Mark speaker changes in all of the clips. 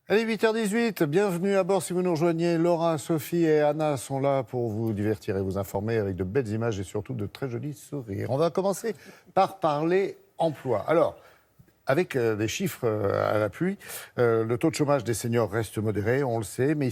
Speaker 1: Allez, 8h18, bienvenue à bord si vous nous rejoignez. Laura, Sophie et Anna sont là pour vous divertir et vous informer avec de belles images et surtout de très jolis sourires. On va commencer par parler emploi. Alors, avec des chiffres à l'appui, le taux de chômage des seniors reste modéré, on le sait, mais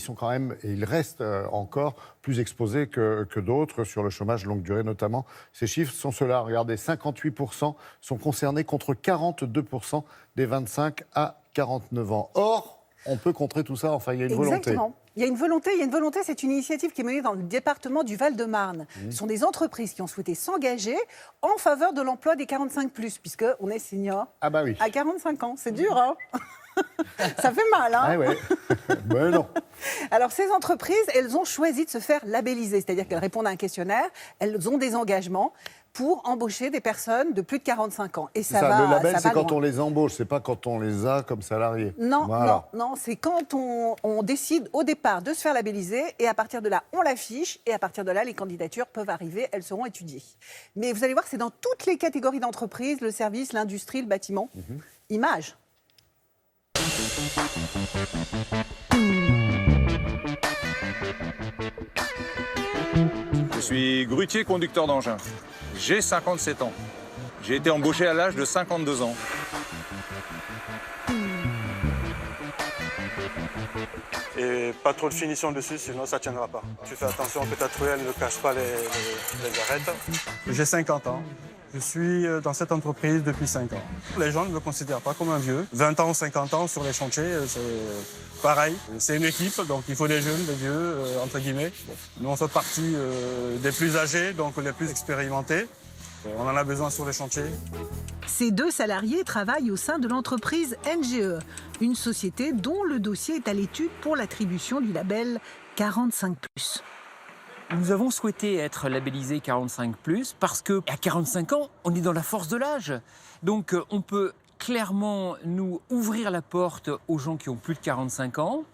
Speaker 1: ils restent encore plus exposés que d'autres sur le chômage longue durée notamment. Ces chiffres sont ceux-là, regardez, 58% sont concernés contre 42% des 25 à 49 ans. Or, on peut contrer tout ça, enfin, il y a une volonté.
Speaker 2: Exactement. Il y a une volonté, c'est une initiative qui est menée dans le département du Val-de-Marne. Ce sont des entreprises qui ont souhaité s'engager en faveur de l'emploi des 45+, puisqu'on est senior
Speaker 1: Oui.
Speaker 2: à 45 ans. C'est dur, hein. Ça fait mal, hein.
Speaker 1: Ah ouais. Ben non.
Speaker 2: Alors, ces entreprises, elles ont choisi de se faire labelliser, c'est-à-dire qu'elles répondent à un questionnaire, elles ont des engagements pour embaucher des personnes de plus de 45 ans. Et ça va
Speaker 1: le label,
Speaker 2: ça
Speaker 1: c'est
Speaker 2: va
Speaker 1: quand
Speaker 2: loin.
Speaker 1: on les embauche, c'est pas quand on les a comme salariés.
Speaker 2: Non,
Speaker 1: Voilà.
Speaker 2: non, c'est quand on décide au départ de se faire labelliser et à partir de là, on l'affiche et à partir de là, les candidatures peuvent arriver, elles seront étudiées. Mais vous allez voir, c'est dans toutes les catégories d'entreprises, le service, l'industrie, le bâtiment. Image.
Speaker 3: Je suis grutier conducteur d'engin. J'ai 57 ans. J'ai été embauché à l'âge de 52 ans.
Speaker 4: Et pas trop de finition dessus, sinon ça ne tiendra pas. Tu fais attention que ta truelle ne cache pas les arêtes. J'ai 50 ans. Je suis dans cette entreprise depuis 5 ans. Les gens ne me considèrent pas comme un vieux. 20 ans, 50 ans sur les chantiers, c'est pareil. C'est une équipe, donc il faut des jeunes, des vieux, entre guillemets. Nous, on fait partie des plus âgés, donc les plus expérimentés. On en a besoin sur les chantiers.
Speaker 5: Ces 2 salariés travaillent au sein de l'entreprise NGE, une société dont le dossier est à l'étude pour l'attribution du label 45+.
Speaker 6: Nous avons souhaité être labellisés 45+, parce qu'à 45 ans, on est dans la force de l'âge. Donc on peut clairement nous ouvrir la porte aux gens qui ont plus de 45 ans.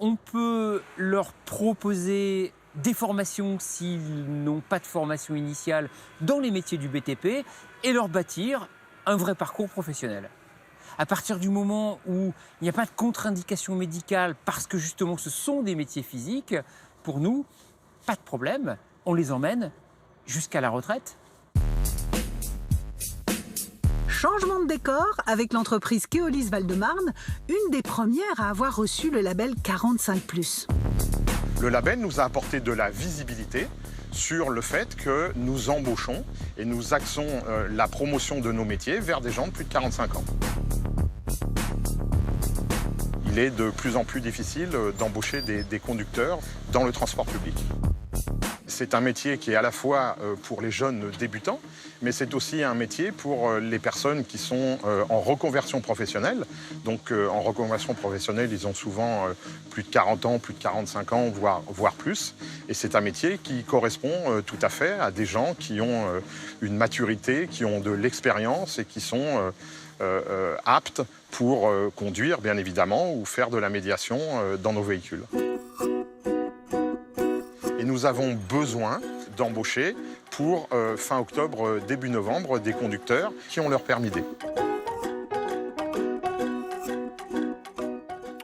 Speaker 6: On peut leur proposer des formations s'ils n'ont pas de formation initiale dans les métiers du BTP et leur bâtir un vrai parcours professionnel. À partir du moment où il n'y a pas de contre-indication médicale parce que justement ce sont des métiers physiques, pour nous, pas de problème, on les emmène jusqu'à la retraite.
Speaker 5: Changement de décor avec l'entreprise Keolis Val-de-Marne, une des premières à avoir reçu le label 45+.
Speaker 7: Le label nous a apporté de la visibilité sur le fait que nous embauchons et nous axons la promotion de nos métiers vers des gens de plus de 45 ans. Il est de plus en plus difficile d'embaucher des conducteurs dans le transport public. C'est un métier qui est à la fois pour les jeunes débutants, mais c'est aussi un métier pour les personnes qui sont en reconversion professionnelle. Donc en reconversion professionnelle, ils ont souvent plus de 40 ans, plus de 45 ans, voire plus. Et c'est un métier qui correspond tout à fait à des gens qui ont une maturité, qui ont de l'expérience et qui sont aptes pour conduire, bien évidemment, ou faire de la médiation dans nos véhicules. Et nous avons besoin d'embaucher pour fin octobre, début novembre, des conducteurs qui ont leur permis D.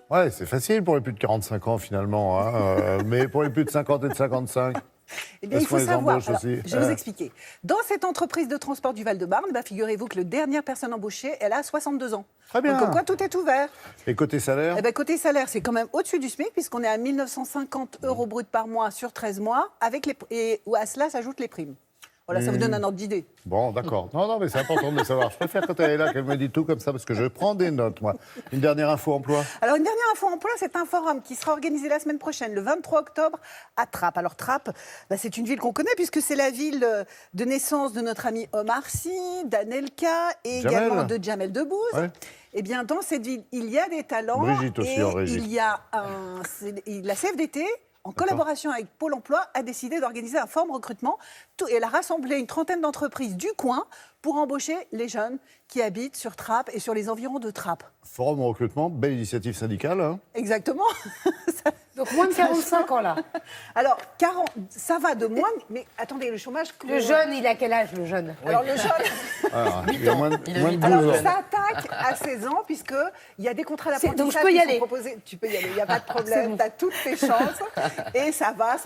Speaker 1: Ouais, c'est facile pour les plus de 45 ans finalement, hein, mais pour les plus de 50 et de 55...
Speaker 2: Eh bien, il faut
Speaker 1: les
Speaker 2: savoir,
Speaker 1: embauche
Speaker 2: alors,
Speaker 1: aussi.
Speaker 2: je vais vous expliquer. Dans cette entreprise de transport du Val-de-Marne, figurez-vous que la dernière personne embauchée, elle a 62 ans.
Speaker 1: Très bien.
Speaker 2: Donc, comme quoi, tout est ouvert.
Speaker 1: Et côté salaire?
Speaker 2: Eh bien, côté salaire, c'est quand même au-dessus du SMIC, puisqu'on est à 1 950 € brut par mois sur 13 mois, et où à cela s'ajoutent les primes. Voilà, ça vous donne un ordre d'idée.
Speaker 1: Bon, d'accord. Non, mais c'est important de le savoir. Je préfère quand elle est là qu'elle me dit tout comme ça, parce que je prends des notes, moi. Une dernière info emploi.
Speaker 2: Alors, une dernière info emploi, c'est un forum qui sera organisé la semaine prochaine, le 23 octobre, à Trappes. Alors, Trappes, c'est une ville qu'on connaît, puisque c'est la ville de naissance de notre ami Omar Sy, d'Anelka et
Speaker 1: Jamel.
Speaker 2: également de Jamel Debbouze.
Speaker 1: Ouais.
Speaker 2: Eh bien, dans cette ville, il y a des talents.
Speaker 1: Brigitte aussi,
Speaker 2: et
Speaker 1: en régie.
Speaker 2: il y a la CFDT, en collaboration avec Pôle emploi, a décidé d'organiser un forum recrutement. Et elle a rassemblé une trentaine d'entreprises du coin pour embaucher les jeunes qui habitent sur Trappes et sur les environs de Trappes.
Speaker 1: Forum recrutement, belle initiative syndicale. Hein.
Speaker 2: Exactement.
Speaker 8: Donc moins de 45 ans là.
Speaker 2: Alors, 40, ça va de moins, mais attendez, le chômage...
Speaker 8: Le jeune, il a quel âge le jeune?
Speaker 2: Alors, le jeune...
Speaker 1: Alors, il y a moins de 12
Speaker 2: Alors,
Speaker 1: ans.
Speaker 2: ça attaque à 16 ans, puisqu'il y a des contrats d'apprentissage
Speaker 8: donc je peux y
Speaker 2: qui
Speaker 8: aller.
Speaker 2: sont proposés. Tu peux y aller, il n'y a pas de problème, tu as toutes tes chances. Et ça va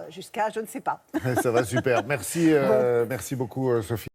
Speaker 2: jusqu'à je ne sais pas.
Speaker 1: Ça va super. Merci, merci beaucoup, Sophie.